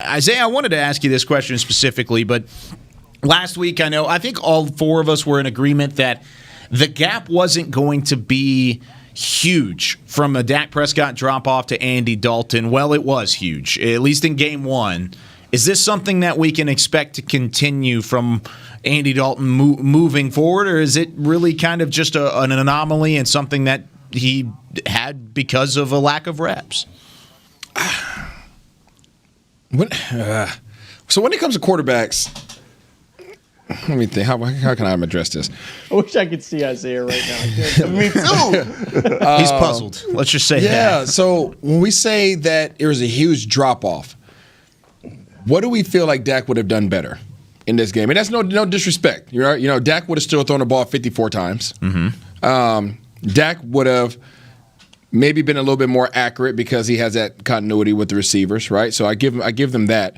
Isaiah, I wanted to ask you this question specifically, but last week I think all four of us were in agreement that the gap wasn't going to be huge from a Dak Prescott drop-off to Andy Dalton. Well, it was huge, at least in Game 1. Is this something that we can expect to continue from Andy Dalton moving forward, or is it really kind of just an anomaly and something that he had because of a lack of reps? So when it comes to quarterbacks, let me think. How can I address this? I wish I could see Isaiah right now. Me too. He's puzzled. Let's just say that. Yeah, so when we say that there was a huge drop-off, what do we feel like Dak would have done better in this game? And that's no disrespect. Dak would have still thrown the ball 54 times. Mm-hmm. Dak would have maybe been a little bit more accurate because he has that continuity with the receivers, right? So I give them that.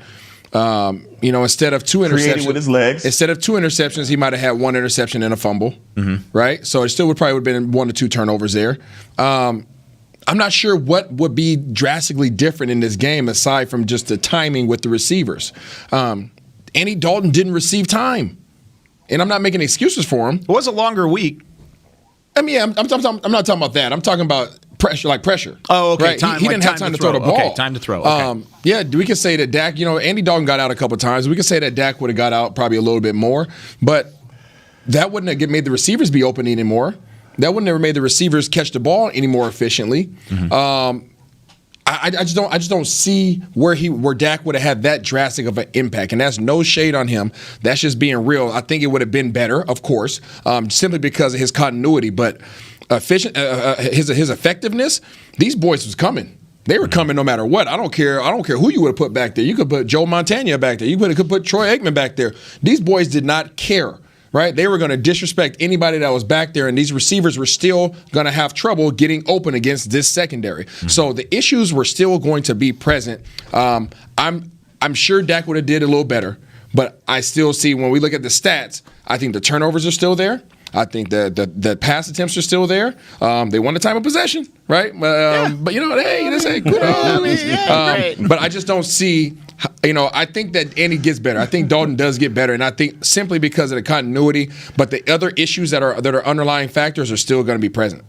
Instead of two interceptions, with his legs. Instead of two interceptions, he might have had one interception and a fumble, right? So it still would have been 1 to 2 turnovers there. I'm not sure what would be drastically different in this game aside from just the timing with the receivers. Andy Dalton didn't receive time, and I'm not making excuses for him. It was a longer week. I mean, I'm not talking about that. I'm talking about pressure. Oh, okay. Right? He didn't have time to throw the ball. Okay, time to throw. Okay. We could say that Dak, Andy Dalton got out a couple times. We could say that Dak would have got out probably a little bit more, but that wouldn't have made the receivers be open anymore. That wouldn't have made the receivers catch the ball any more efficiently. Mm-hmm. I just don't see where Dak would have had that drastic of an impact, and that's no shade on him. That's just being real. I think it would have been better, of course, simply because of his continuity, but his effectiveness. These boys was coming. They were coming no matter what. I don't care who you would have put back there. You could put Joe Montana back there. You could put Troy Aikman back there. These boys did not care. Right? They were going to disrespect anybody that was back there, and these receivers were still going to have trouble getting open against this secondary. Mm-hmm. So the issues were still going to be present. I'm sure Dak would have did a little better, but I still see when we look at the stats, I think the turnovers are still there. I think the pass attempts are still there. They won the time of possession, right? But hey, this ain't good. But I just don't see. I think that Andy gets better. I think Dalton does get better, and I think simply because of the continuity. But the other issues that are underlying factors are still going to be present.